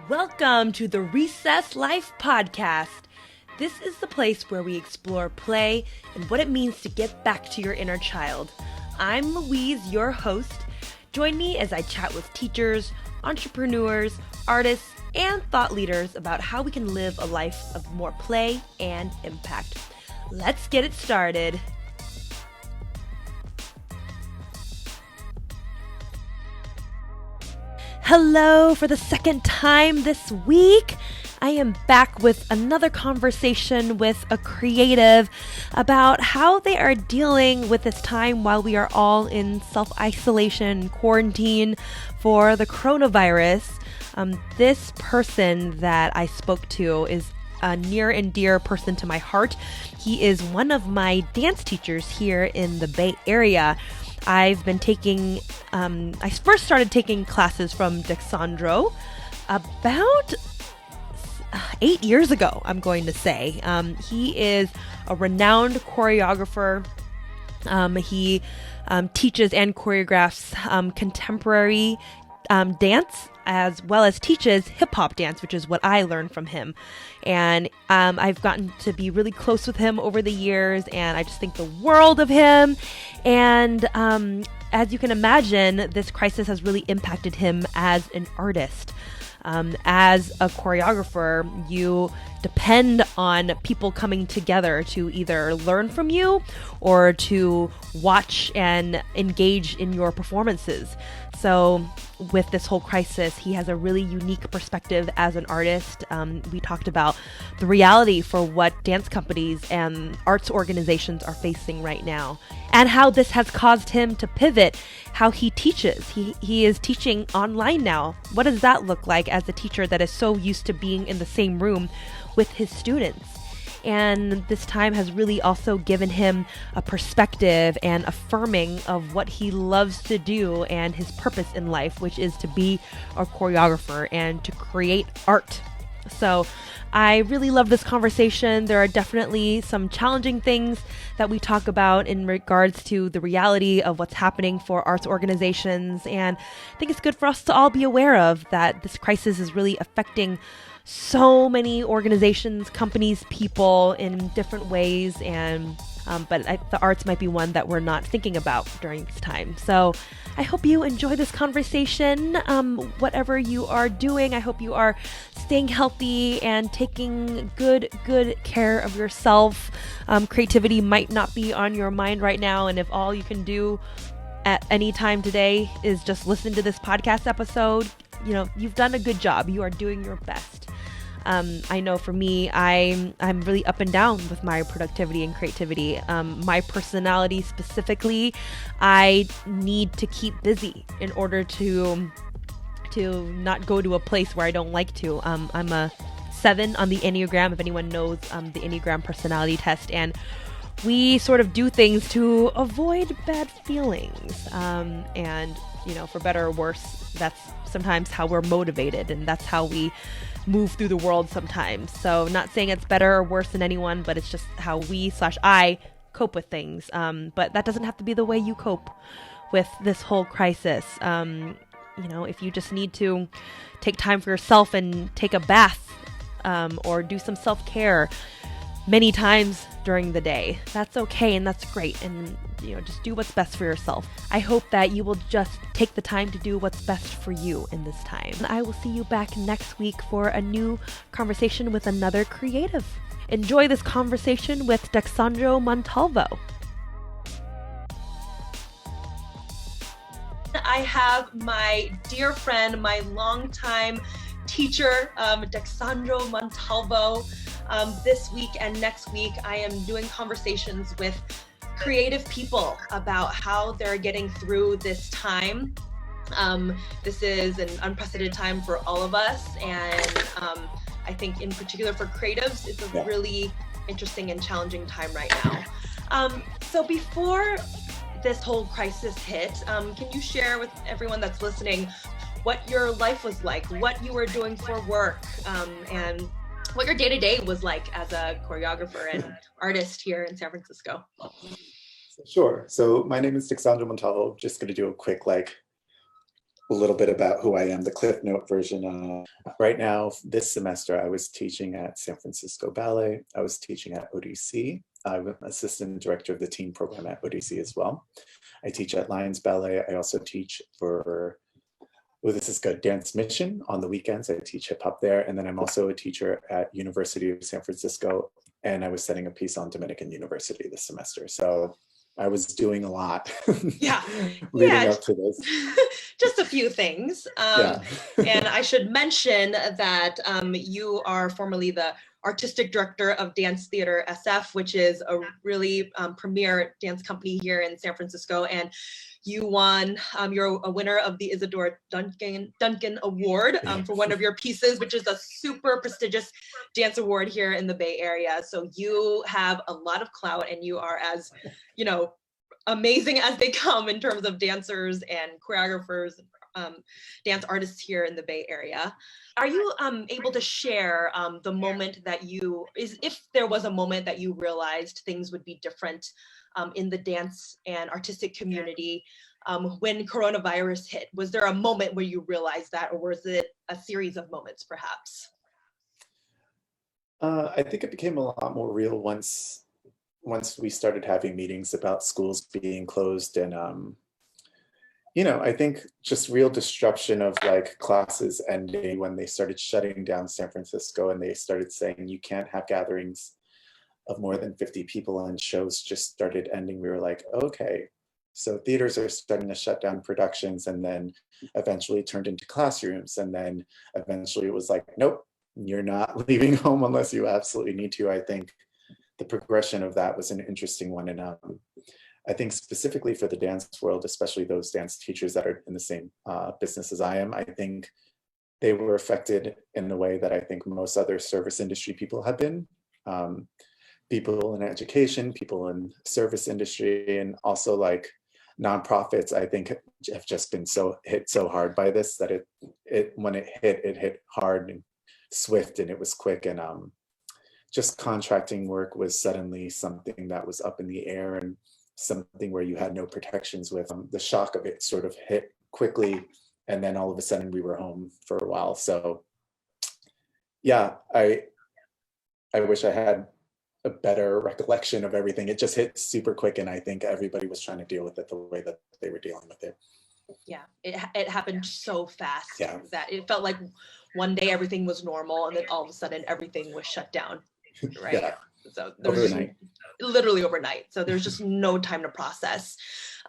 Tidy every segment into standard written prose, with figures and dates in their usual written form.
Welcome to the Recess Life Podcast. This is the place where we explore play and what it means to get back to your inner child. I'm Louise, your host. Join me as I chat with teachers, entrepreneurs, artists, and thought leaders about how we can live a life of more play and impact. Let's get it started. Hello, for the second time this week. I am back with another conversation with a creative about how they are dealing with this time while we are all in self-isolation, quarantine for the coronavirus. This person that I spoke to is a near and dear person to my heart. He is one of my dance teachers here in the Bay Area. I've been taking, I first started taking classes from Dexandro about 8 years ago, I'm going to say. He is a renowned choreographer. He teaches and choreographs contemporary dance, as well as teaches hip-hop dance, which is what I learned from him. And I've gotten to be really close with him over the years, and I just think the world of him. And as you can imagine, this crisis has really impacted him as an artist. As a choreographer, you depend on people coming together to either learn from you or to watch and engage in your performances. So with this whole crisis, he has a really unique perspective as an artist. We talked about the reality for what dance companies and arts organizations are facing right now, and how this has caused him to pivot how he teaches. He is teaching online now. What does that look like as a teacher that is so used to being in the same room with his students? And this time has really also given him a perspective and affirming of what he loves to do and his purpose in life, which is to be a choreographer and to create art. So I really love this conversation. There are definitely some challenging things that we talk about in regards to the reality of what's happening for arts organizations. And I think it's good for us to all be aware of that this crisis is really affecting so many organizations, companies, people in different ways, and but the arts might be one that we're not thinking about during this time. So I hope you enjoy this conversation. Whatever you are doing, I hope you are staying healthy and taking good care of yourself. Creativity might not be on your mind right now, and if all you can do at any time today is just listen to this podcast episode, you've done a good job. You are doing your best. I know for me, I'm really up and down with my productivity and creativity. My personality specifically, I need to keep busy in order to not go to a place where I don't like to. I'm a 7 on the Enneagram, if anyone knows the Enneagram personality test, and we sort of do things to avoid bad feelings. And for better or worse, that's sometimes how we're motivated, and that's how we move through the world sometimes. So not saying it's better or worse than anyone, but it's just how I cope with things. But that doesn't have to be the way you cope with this whole crisis. If you just need to take time for yourself and take a bath, or do some self-care many times during the day, that's okay, and that's great. And just do what's best for yourself. I hope that you will just take the time to do what's best for you in this time. And I will see you back next week for a new conversation with another creative. Enjoy this conversation with Dexandro Montalvo. I have my dear friend, my longtime teacher, Dexandro Montalvo. This week and next week, I am doing conversations with creative people about how they're getting through this time. This is an unprecedented time for all of us, and I think in particular for creatives, it's a really interesting and challenging time right now. So before this whole crisis hit, can you share with everyone that's listening what your life was like, what you were doing for work, and what your day-to-day was like as a choreographer and artist here in San Francisco? Sure. So my name is Dexandro Montalvo. Just going to do a quick a little bit about who I am, the Cliff Note version. Right now, this semester, I was teaching at San Francisco Ballet. I was teaching at ODC. I'm assistant director of the teen program at ODC as well. I teach at Lions Ballet. I also teach for, oh, this is good, Dance Mission on the weekends. I teach hip hop there. And then I'm also a teacher at University of San Francisco. And I was setting a piece on Dominican University this semester. So I was doing a lot Yeah. leading Yeah. up to this. Just a few things. Yeah. And I should mention that you are formerly the artistic director of Dance Theater SF, which is a really premier dance company here in San Francisco. And you won, you're a winner of the Isadora Duncan Award for one of your pieces, which is a super prestigious dance award here in the Bay Area. So you have a lot of clout, and you are as, you know, amazing as they come in terms of dancers and choreographers, dance artists here in the Bay Area. Are you able to share the moment that if there was a moment that you realized things would be different in the dance and artistic community when coronavirus hit? Was there a moment where you realized that, or was it a series of moments perhaps? I think it became a lot more real once we started having meetings about schools being closed, and you know, I think just real disruption of like classes ending when they started shutting down San Francisco, and they started saying you can't have gatherings of more than 50 people, and shows just started ending. We were like, okay, so theaters are starting to shut down productions, and then eventually turned into classrooms, and then eventually it was like, nope, you're not leaving home unless you absolutely need to. I think the progression of that was an interesting one. And I think specifically for the dance world, especially those dance teachers that are in the same business as I am, I think they were affected in the way that I think most other service industry people have been. People in education, people in service industry, and also like nonprofits, I think have just been hit so hard by this that when it hit hard and swift, and it was quick. And just contracting work was suddenly something that was up in the air, and something where you had no protections with. The shock of it sort of hit quickly, and then all of a sudden we were home for a while. So yeah, I wish I had a better recollection of everything. It just hit super quick, and I think everybody was trying to deal with it the way that they were dealing with it. Yeah, it happened so fast that it felt like one day everything was normal, and then all of a sudden everything was shut down, right? Yeah. So there was overnight. Literally overnight. So there's just no time to process.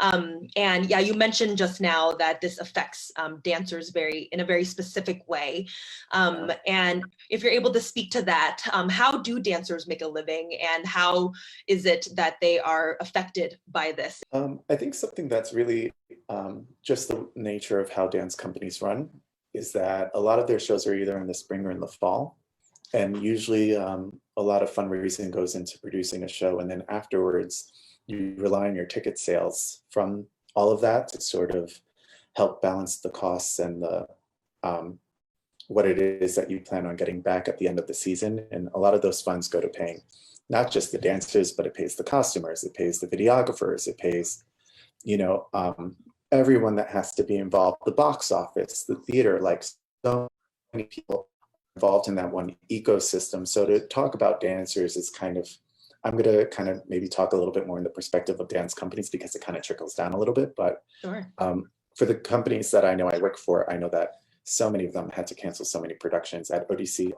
And yeah, you mentioned just now that this affects dancers in a very specific way. And if you're able to speak to that, how do dancers make a living, and how is it that they are affected by this? I think something that's really just the nature of how dance companies run is that a lot of their shows are either in the spring or in the fall. And usually a lot of fundraising goes into producing a show. And then afterwards, you rely on your ticket sales from all of that to sort of help balance the costs and the what it is that you plan on getting back at the end of the season. And a lot of those funds go to paying not just the dancers, but it pays the costumers, it pays the videographers, it pays, you know, everyone that has to be involved, the box office, the theater, like so many people involved in that one ecosystem. So to talk about dancers is kind of, I'm going to kind of maybe talk a little bit more in the perspective of dance companies, because it kind of trickles down a little bit. But sure. For the companies that I know I work for, I know that so many of them had to cancel so many productions at ODC.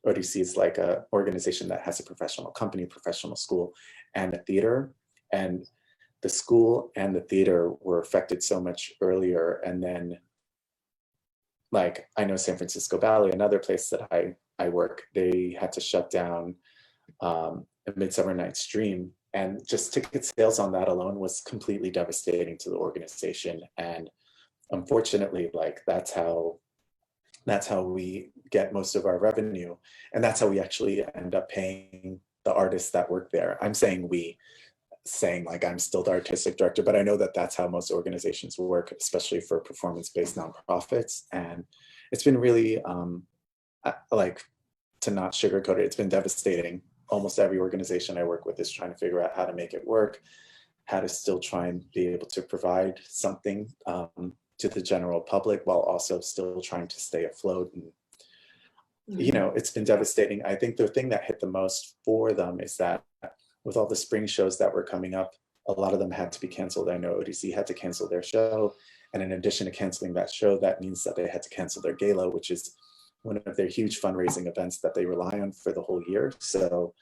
ODC is like an organization that has a professional company, professional school, and a theater. And the school and the theater were affected so much earlier. And then, like, I know San Francisco Ballet, another place that I work, they had to shut down a Midsummer Night's Dream. And just ticket sales on that alone was completely devastating to the organization. And unfortunately, like, that's how we get most of our revenue. And that's how we actually end up paying the artists that work there. I'm saying saying like I'm still the artistic director, but I know that that's how most organizations work, especially for performance-based nonprofits. And it's been really, like, to not sugarcoat it, it's been devastating. Almost every organization I work with is trying to figure out how to make it work, how to still try and be able to provide something to the general public while also still trying to stay afloat. And, you know, it's been devastating. I think the thing that hit the most for them is that with all the spring shows that were coming up, a lot of them had to be canceled. I know ODC had to cancel their show. And in addition to canceling that show, that means that they had to cancel their gala, which is one of their huge fundraising events that they rely on for the whole year. So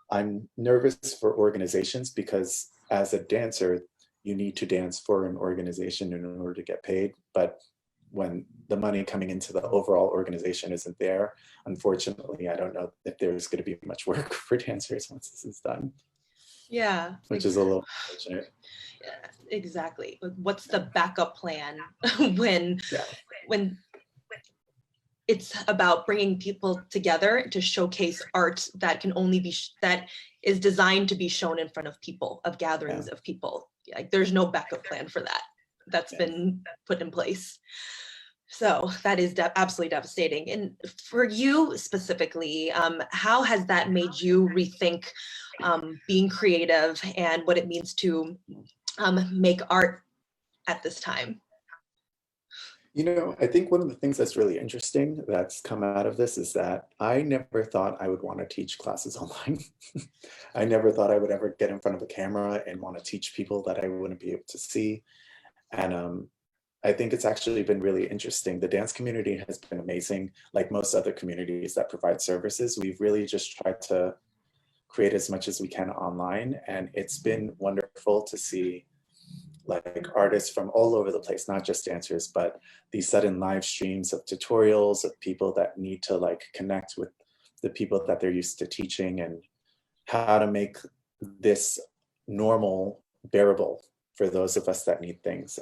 I'm nervous for organizations because as a dancer, you need to dance for an organization in order to get paid. But when the money coming into the overall organization isn't there, unfortunately, I don't know if there's going to be much work for dancers once this is done. Yeah. Which is a little unfortunate. Yeah, exactly. What's the backup plan when it's about bringing people together to showcase art that can only be, that is designed to be shown in front of people, of gatherings of people. Like there's no backup plan for that. That's been put in place. So that is absolutely devastating. And for you specifically, how has that made you rethink being creative and what it means to make art at this time? You know, I think one of the things that's really interesting that's come out of this is that I never thought I would want to teach classes online. I never thought I would ever get in front of a camera and want to teach people that I wouldn't be able to see. And I think it's actually been really interesting. The dance community has been amazing. Like most other communities that provide services, we've really just tried to create as much as we can online. And it's been wonderful to see like artists from all over the place, not just dancers, but these sudden live streams of tutorials of people that need to like connect with the people that they're used to teaching and how to make this normal bearable for those of us that need things.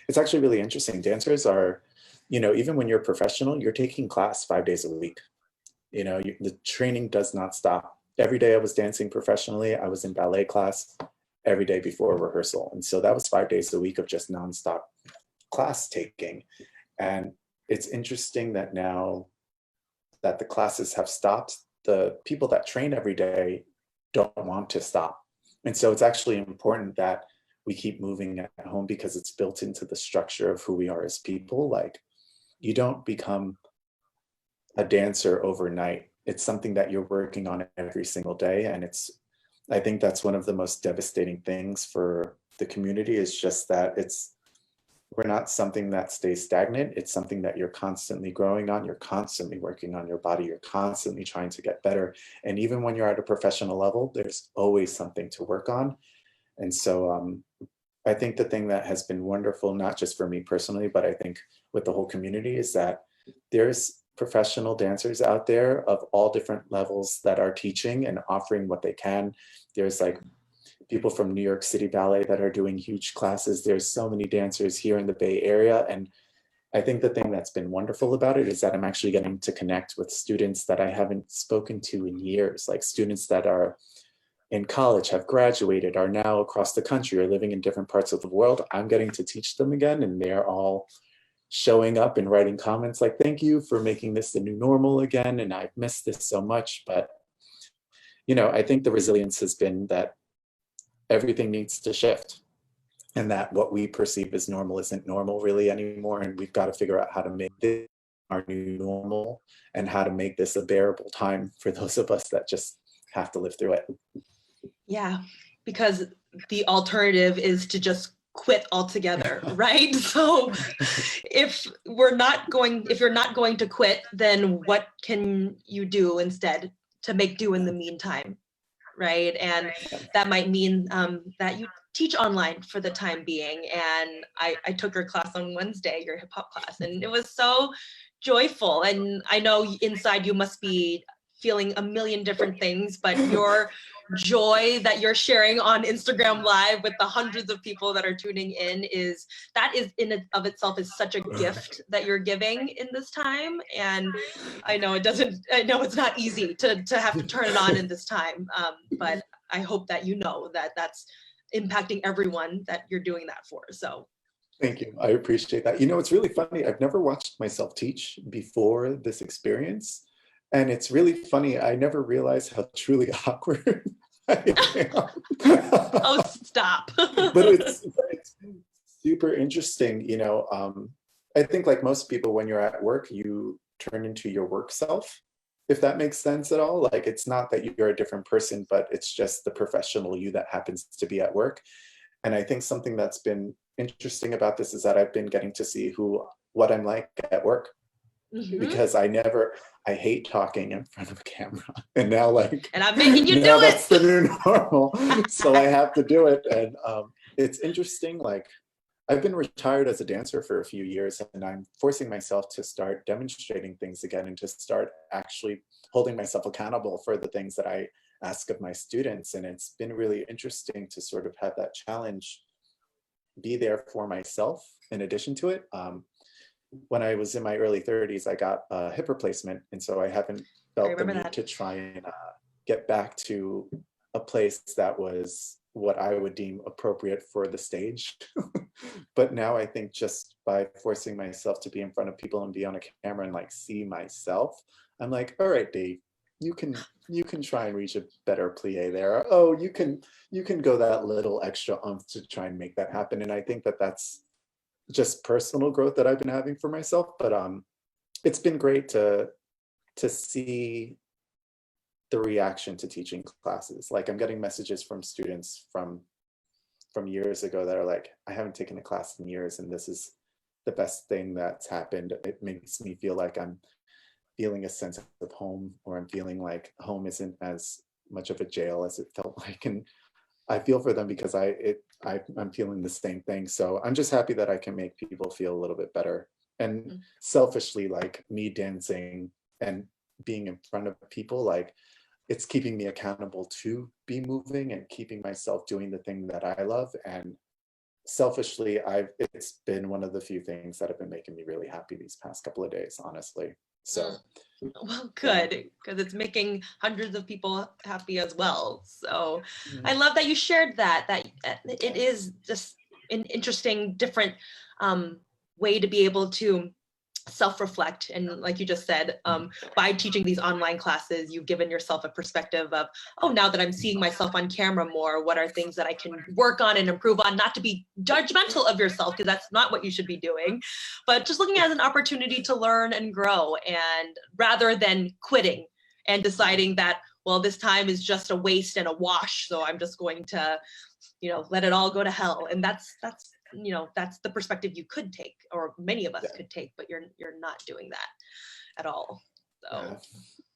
It's actually really interesting. Dancers are, you know, even when you're professional, you're taking class 5 days a week. You know, the training does not stop. Every day I was dancing professionally, I was in ballet class every day before rehearsal. And so that was 5 days a week of just nonstop class taking. And it's interesting that now that the classes have stopped, the people that train every day don't want to stop. And so it's actually important that we keep moving at home because it's built into the structure of who we are as people. Like you don't become a dancer overnight. It's something that you're working on every single day. And I think that's one of the most devastating things for the community is just that we're not something that stays stagnant. It's something that you're constantly growing on. You're constantly working on your body. You're constantly trying to get better. And even when you're at a professional level, there's always something to work on. And so I think the thing that has been wonderful, not just for me personally, but I think with the whole community is that there's professional dancers out there of all different levels that are teaching and offering what they can. There's like people from New York City Ballet that are doing huge classes. There's so many dancers here in the Bay Area. And I think the thing that's been wonderful about it is that I'm actually getting to connect with students that I haven't spoken to in years, like students that are in college, have graduated, are now across the country, or living in different parts of the world. I'm getting to teach them again, and they're all showing up and writing comments like, thank you for making this the new normal again. And I've missed this so much. But, you know, I think the resilience has been that everything needs to shift and that what we perceive as normal isn't normal really anymore. And we've got to figure out how to make this our new normal and how to make this a bearable time for those of us that just have to live through it. Yeah, because the alternative is to just quit altogether, right? So if you're not going to quit, then what can you do instead to make do in the meantime, right? And that might mean that you teach online for the time being. And I took your class on Wednesday, your hip hop class, and it was so joyful. And I know inside you must be feeling a million different things, but your joy that you're sharing on Instagram Live with the hundreds of people that are tuning in is in and of itself is such a gift that you're giving in this time. And I know it's not easy to have to turn it on in this time, but I hope that you know that that's impacting everyone that you're doing that for. So thank you. I appreciate that. You know, it's really funny. I've never watched myself teach before this experience. And it's really funny. I never realized how truly awkward I am. Oh, stop. But it's been super interesting. I think like most people, when you're at work, you turn into your work self, if that makes sense at all. Like, it's not that you're a different person, but it's just the professional you that happens to be at work. And I think something that's been interesting about this is that I've been getting to see what I'm like at work, because I hate talking in front of a camera. And now, like, and I'm making you now do that's it. the new normal. So I have to do it. And it's interesting. Like, I've been retired as a dancer for a few years, and I'm forcing myself to start demonstrating things again and to start actually holding myself accountable for the things that I ask of my students. And it's been really interesting to sort of have that challenge be there for myself in addition to it. When I was in my early 30s, I got a hip replacement. And so I haven't felt the need to try and get back to a place that was what I would deem appropriate for the stage. But now I think just by forcing myself to be in front of people and be on a camera and like see myself, I'm like, all right, Dave, you can try and reach a better plie there. Oh, you can go that little extra oomph to try and make that happen. And I think that that's just personal growth that I've been having for myself. But it's been great to see the reaction to teaching classes. Like, I'm getting messages from students from years ago that are like, I haven't taken a class in years, and this is the best thing that's happened. It makes me feel like I'm feeling a sense of home, or I'm feeling like home isn't as much of a jail as it felt like. And I feel for them because I'm feeling the same thing. So I'm just happy that I can make people feel a little bit better. And selfishly, like, me dancing and being in front of people, like, it's keeping me accountable to be moving and keeping myself doing the thing that I love. And selfishly, it's been one of the few things that have been making me really happy these past couple of days, honestly. So well, good, because it's making hundreds of people happy as well. So I love that you shared that it is just an interesting, different way to be able to self-reflect. And like you just said, by teaching these online classes, you've given yourself a perspective of, oh, now that I'm seeing myself on camera more, what are things that I can work on and improve on? Not to be judgmental of yourself, because that's not what you should be doing, but just looking at it as an opportunity to learn and grow, and rather than quitting and deciding that, well, this time is just a waste and a wash, so I'm just going to, let it all go to hell. And that's the perspective you could take, or many of us could take, but you're not doing that at all. So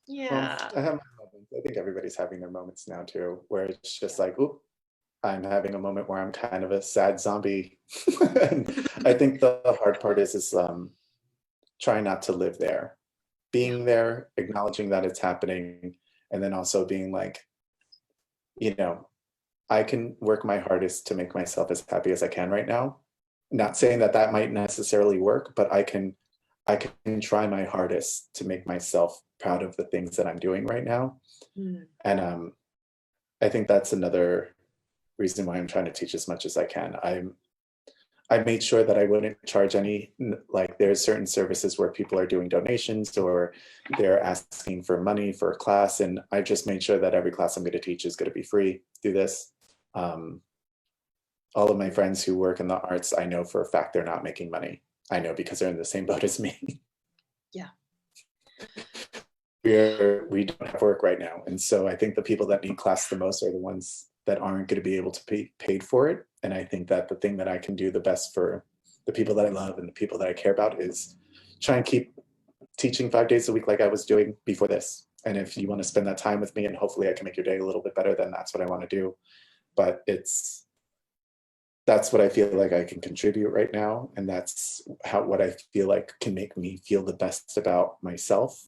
yeah. I have my moments. I think everybody's having their moments now too, where it's just like, oop, I'm having a moment where I'm kind of a sad zombie. And I think the hard part is trying not to live there, being there, acknowledging that it's happening, and then also being like, I can work my hardest to make myself as happy as I can right now. Not saying that that might necessarily work, but I can try my hardest to make myself proud of the things that I'm doing right now. And I think that's another reason why I'm trying to teach as much as I can. I made sure that I wouldn't charge any, like, there's certain services where people are doing donations or they're asking for money for a class. And I just made sure that every class I'm going to teach is going to be free. Do this. All of my friends who work in the arts, I know for a fact they're not making money. I know because they're in the same boat as me. Yeah. We don't have work right now. And so I think the people that need class the most are the ones that aren't going to be able to be paid for it. And I think that the thing that I can do the best for the people that I love and the people that I care about is try and keep teaching 5 days a week like I was doing before this. And if you want to spend that time with me and hopefully I can make your day a little bit better, then that's what I want to do. But that's what I feel like I can contribute right now. And that's what I feel like can make me feel the best about myself.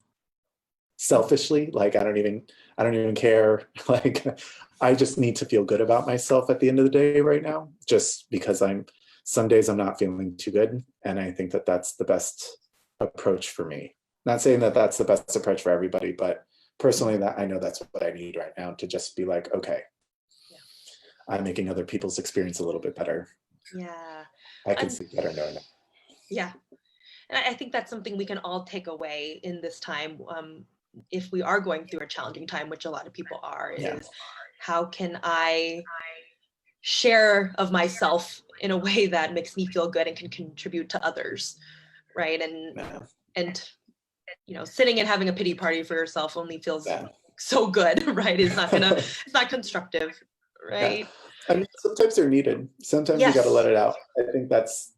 Selfishly, like, I don't even care. Like, I just need to feel good about myself at the end of the day right now, just because some days I'm not feeling too good. And I think that that's the best approach for me. Not saying that that's the best approach for everybody, but personally, that I know that's what I need right now, to just be like, okay, I'm making other people's experience a little bit better. Yeah. I can sleep better knowing that. Yeah. And I think that's something we can all take away in this time. If we are going through a challenging time, which a lot of people are, is how can I share of myself in a way that makes me feel good and can contribute to others, right? And sitting and having a pity party for yourself only feels so good, right? It's not constructive, right? Yeah. I mean, sometimes they're needed. Sometimes you got to let it out. I think that's,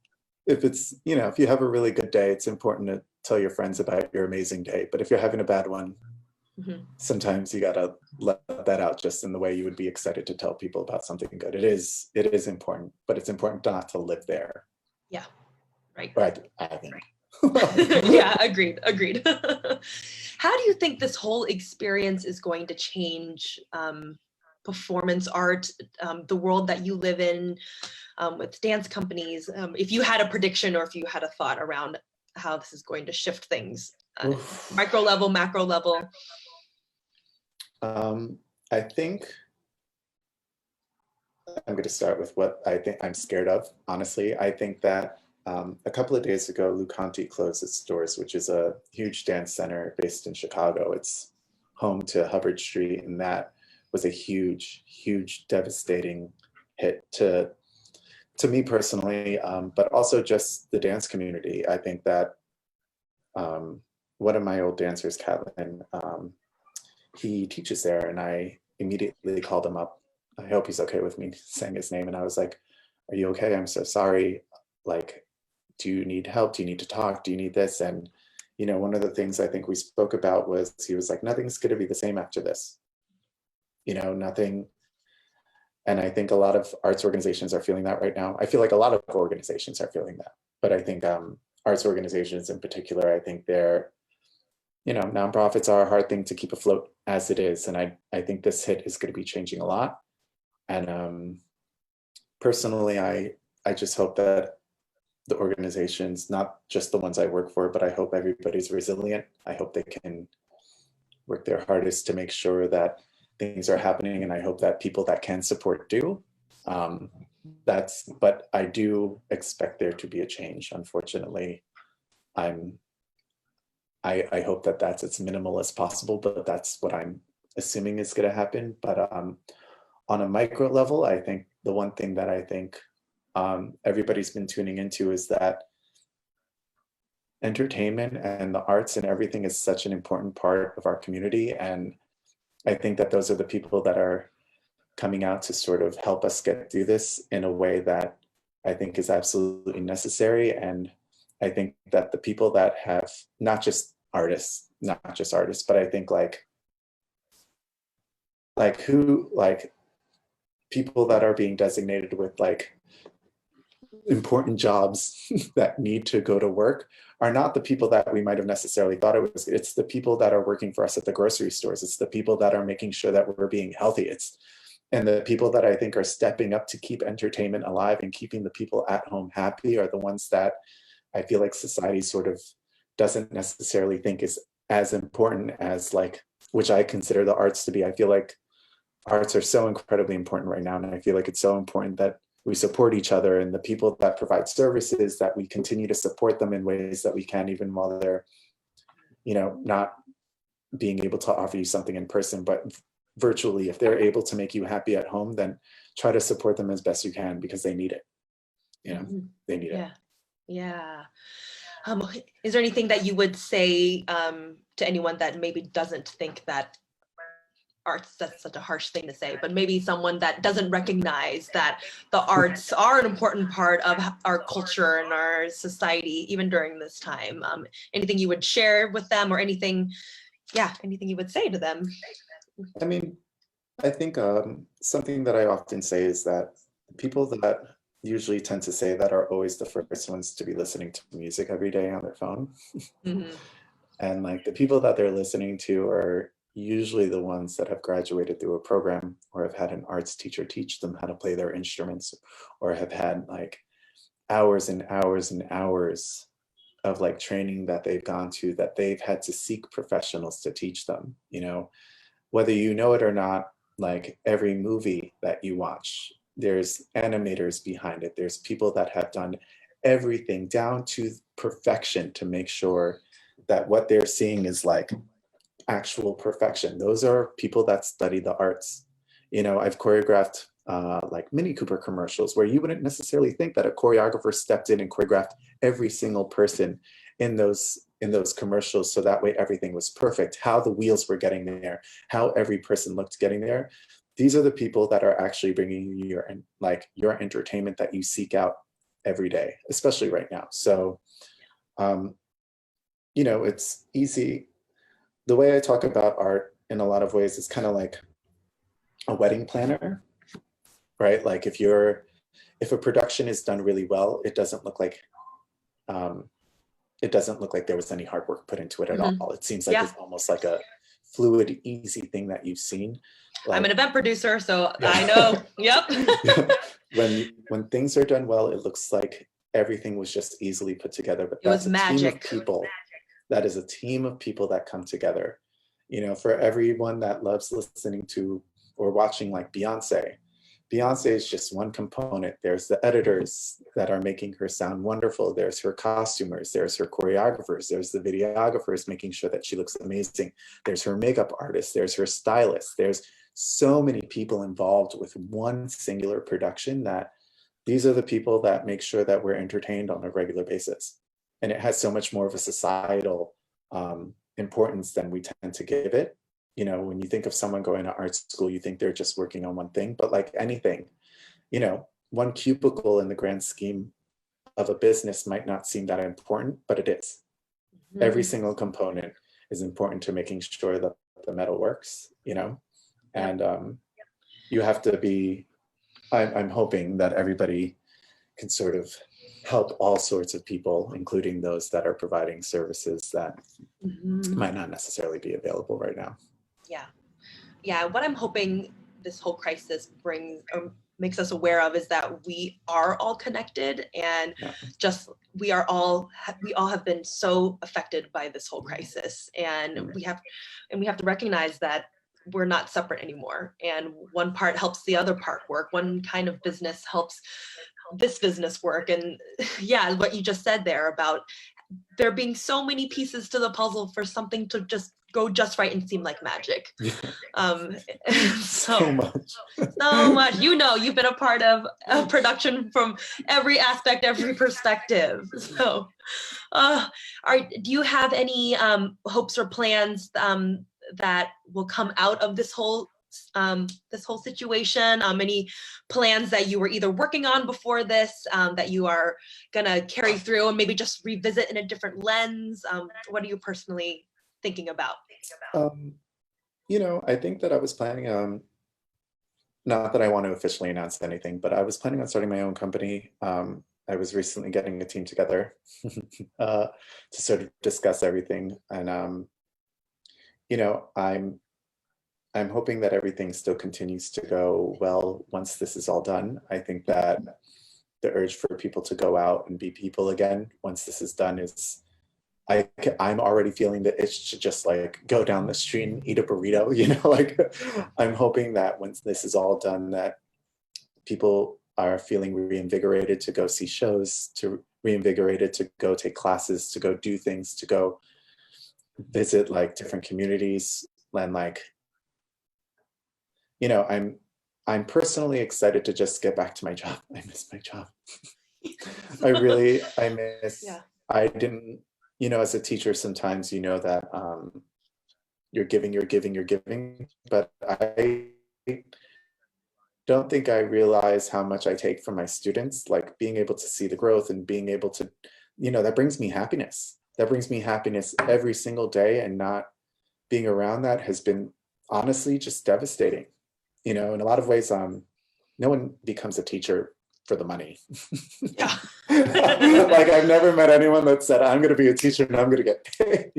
if it's, if you have a really good day, it's important to tell your friends about your amazing day. But if you're having a bad one, sometimes you got to let that out just in the way you would be excited to tell people about something good. It is important, but it's important not to live there. Yeah, right. I think. Yeah, agreed. How do you think this whole experience is going to change performance art, the world that you live in, with dance companies? If you had a prediction or if you had a thought around how this is going to shift things, micro level, macro level? I think I'm going to start with what I think I'm scared of. Honestly, I think that a couple of days ago, Lucanti closed its doors, which is a huge dance center based in Chicago. It's home to Hubbard Street, and that was a huge, huge, devastating hit to me personally, but also just the dance community. I think that one of my old dancers, Catlin, he teaches there, and I immediately called him up. I hope he's okay with me saying his name. And I was like, "Are you okay? I'm so sorry. Like, do you need help? Do you need to talk? Do you need this?" And, one of the things I think we spoke about was, he was like, "Nothing's going to be the same after this. Nothing." And I think a lot of arts organizations are feeling that right now. I feel like a lot of organizations are feeling that. But I think arts organizations in particular, I think they're, nonprofits are a hard thing to keep afloat as it is. And I think this hit is going to be changing a lot. And personally, I just hope that the organizations, not just the ones I work for, but I hope everybody's resilient. I hope they can work their hardest to make sure that things are happening. And I hope that people that can support do. But I do expect there to be a change. Unfortunately, I hope that that's as minimal as possible, but that's what I'm assuming is going to happen. But on a micro level, I think the one thing that I think everybody's been tuning into is that entertainment and the arts and everything is such an important part of our community. And I think that those are the people that are coming out to sort of help us get through this in a way that I think is absolutely necessary. And I think that the people that have, not just artists, but I think people that are being designated with important jobs that need to go to work are not the people that we might have necessarily thought it was. It's the people that are working for us at the grocery stores. It's the people that are making sure that we're being healthy. And the people that I think are stepping up to keep entertainment alive and keeping the people at home happy are the ones that I feel like society sort of doesn't necessarily think is as important as which I consider the arts to be. I feel like arts are so incredibly important right now. And I feel like it's so important that we support each other, and the people that provide services, that we continue to support them in ways that we can, even while they're, not being able to offer you something in person, but virtually. If they're able to make you happy at home, then try to support them as best you can, because they need it. They need it. Yeah. Is there anything that you would say to anyone that maybe doesn't think that arts, that's such a harsh thing to say, but maybe someone that doesn't recognize that the arts are an important part of our culture and our society, even during this time? Anything you would share with them, or anything you would say to them? I mean, I think something that I often say is that people that usually tend to say that are always the first ones to be listening to music every day on their phone. And the people that they're listening to are usually the ones that have graduated through a program, or have had an arts teacher teach them how to play their instruments, or have had hours and hours and hours of training that they've gone to, that they've had to seek professionals to teach them. Whether you know it or not, every movie that you watch, there's animators behind it. There's people that have done everything down to perfection to make sure that what they're seeing is actual perfection. Those are people that study the arts. I've choreographed like Mini Cooper commercials, where you wouldn't necessarily think that a choreographer stepped in and choreographed every single person in those commercials, so that way everything was perfect, how the wheels were getting there, how every person looked getting there. These are the people that are actually bringing you your entertainment that you seek out every day, especially right now. So it's easy. The way I talk about art in a lot of ways is kind of like a wedding planner, right? Like if a production is done really well, it doesn't look like there was any hard work put into it at all. It seems like it's almost like a fluid, easy thing that you've seen. Like, I'm an event producer, so yeah. I know. Yep. When things are done well, it looks like everything was just easily put together. But that's a magic. Team of people. That is a team of people that come together. For everyone that loves listening to or watching like Beyonce is just one component. There's the editors that are making her sound wonderful. There's her costumers, there's her choreographers, there's the videographers making sure that she looks amazing. There's her makeup artist, there's her stylist. There's so many people involved with one singular production that these are the people that make sure that we're entertained on a regular basis. And it has so much more of a societal importance than we tend to give it. When you think of someone going to art school, you think they're just working on one thing, but like anything, one cubicle in the grand scheme of a business might not seem that important, but it is. Every single component is important to making sure that the metal works, and you have to be, I'm hoping that everybody can sort of help all sorts of people, including those that are providing services that might not necessarily be available right now. Yeah. What I'm hoping this whole crisis brings or makes us aware of is that we are all connected, and we all have been so affected by this whole crisis, and we have to recognize that we're not separate anymore, and one part helps the other part work. One kind of business helps this business work. And what you just said there about there being so many pieces to the puzzle for something to just go just right and seem like magic. So much. You've been a part of a production from every aspect, every perspective. So do you have any hopes or plans that will come out of this whole situation? Any plans that you were either working on before this that you are gonna carry through and maybe just revisit in a different lens? What are you personally thinking about? I think that I was planning, not that I want to officially announce anything, but I was planning on starting my own company. I was recently getting a team together to sort of discuss everything. And, I'm hoping that everything still continues to go well once this is all done. I think that the urge for people to go out and be people again once this is done is, I'm already feeling the itch to just like go down the street and eat a burrito, I'm hoping that once this is all done, that people are feeling reinvigorated to go see shows, to reinvigorated to go take classes, to go do things, to go visit like different communities. And like, I'm personally excited to just get back to my job. I miss my job. I didn't, as a teacher, sometimes that you're giving, but I don't think I realize how much I take from my students, like being able to see the growth and being able to, that brings me happiness. That brings me happiness every single day, and not being around that has been honestly just devastating. In a lot of ways, no one becomes a teacher for the money. Yeah. Like I've never met anyone that said, I'm going to be a teacher and I'm going to get paid.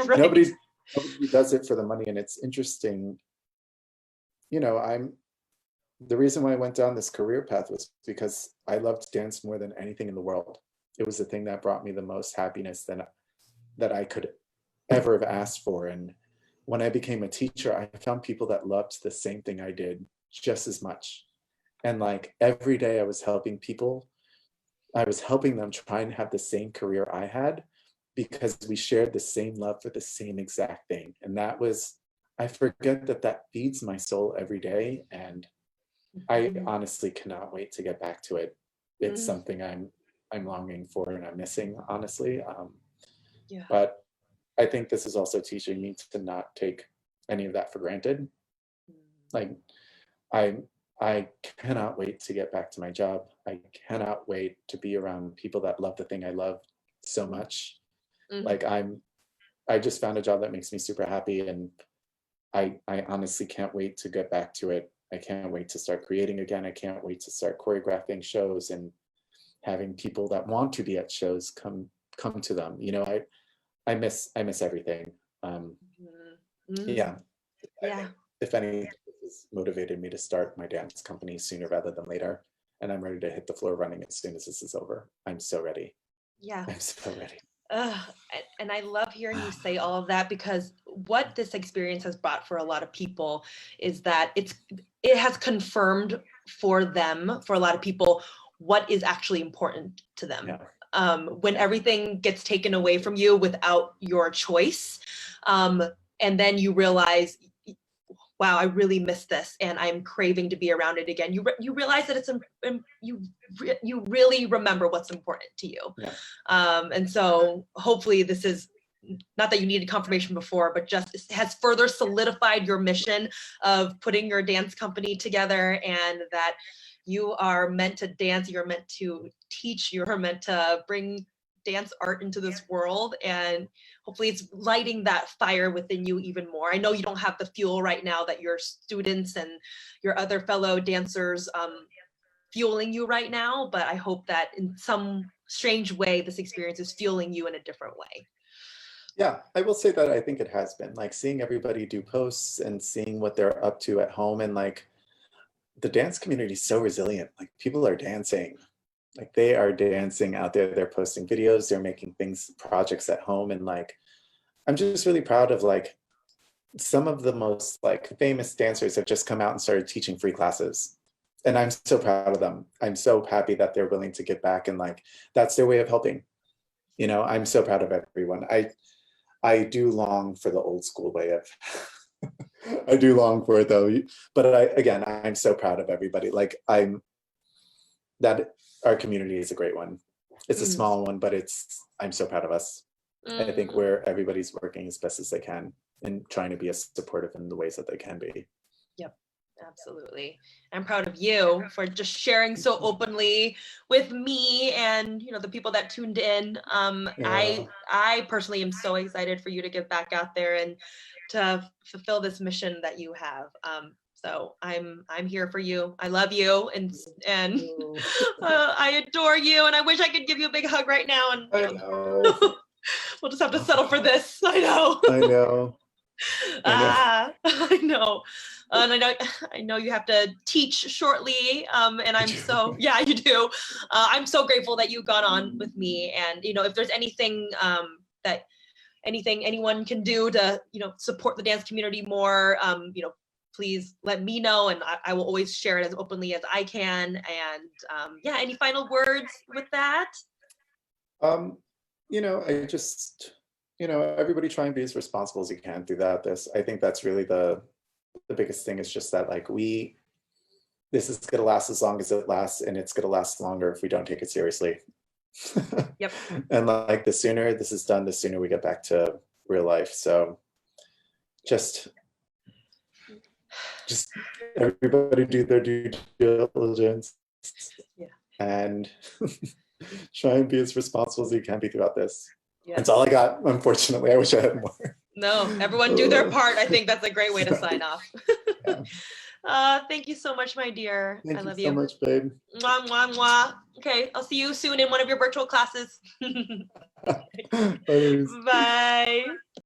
Right. Nobody does it for the money. And it's interesting. The reason why I went down this career path was because I loved dance more than anything in the world. It was the thing that brought me the most happiness that I could ever have asked for. And when I became a teacher, I found people that loved the same thing I did just as much. And like every day I was helping people, I was helping them try and have the same career I had, because we shared the same love for the same exact thing. And that was, I forget that feeds my soul every day. And I honestly cannot wait to get back to it. It's something I'm longing for and I'm missing, honestly. Yeah. But I think this is also teaching me to not take any of that for granted. Like I cannot wait to get back to my job. I cannot wait to be around people that love the thing I love so much. Like I just found a job that makes me super happy, and I honestly can't wait to get back to it. I can't wait to start creating again. I can't wait to start choreographing shows and having people that want to be at shows come to them. You know, I miss everything. Yeah. Yeah. If anything, this has motivated me to start my dance company sooner rather than later. And I'm ready to hit the floor running as soon as this is over. I'm so ready. Yeah. I'm so ready. And I love hearing you say all of that, because what this experience has brought for a lot of people is that it has confirmed for them, for a lot of people, what is actually important to them. Yeah. When everything gets taken away from you without your choice, and then you realize, wow, I really miss this and I'm craving to be around it again. You realize that you really remember what's important to you. Yeah. And so hopefully this is not that you needed confirmation before, but just has further solidified your mission of putting your dance company together, and that you are meant to dance, you're meant to teach, you're meant to bring dance art into this world, and hopefully it's lighting that fire within you even more. I know you don't have the fuel right now that your students and your other fellow dancers fueling you right now, but I hope that in some strange way this experience is fueling you in a different way. Yeah, I will say that I think it has been, like, seeing everybody do posts and seeing what they're up to at home, and like the dance community is so resilient. Like, people are dancing. Like, they are dancing out there. They're posting videos, they're making projects at home. And like, I'm just really proud of, like, some of the most like famous dancers have just come out and started teaching free classes. And I'm so proud of them. I'm so happy that they're willing to give back, and like, that's their way of helping. You know, I'm so proud of everyone. I do long for the old school way of I do long for it though. But I'm so proud of everybody. Like, that our community is a great one. It's a small one, but I'm so proud of us. I think where everybody's working as best as they can and trying to be as supportive in the ways that they can be. Yep, absolutely. I'm proud of you for just sharing so openly with me and, you know, the people that tuned in. Yeah. I personally am so excited for you to get back out there and to fulfill this mission that you have. So I'm here for you. I love you, and I adore you, and I wish I could give you a big hug right now. And I know. we'll just have to settle for this. I know. I know. I know. And I know you have to teach shortly. And I'm so, yeah, you do. I'm so grateful that you got on with me. And, you know, if there's anything anyone can do to, you know, support the dance community more, you know, please let me know, and I will always share it as openly as I can. And yeah, any final words with that? You know, I just, you know, everybody try and be as responsible as you can through this. I think that's really the biggest thing, is just that, like, this is going to last as long as it lasts, and it's going to last longer if we don't take it seriously. Yep. And like, the sooner this is done, the sooner we get back to real life. So just everybody do their due diligence. Yeah. And try and be as responsible as you can be throughout this. Yes. That's all I got, unfortunately. I wish I had more. No, everyone do their part. I think that's a great way to sign off. Yeah. Thank you so much, my dear. Thank I love you so much, babe. Mwah, mwah, mwah. Okay, I'll see you soon in one of your virtual classes. Bye. Bye.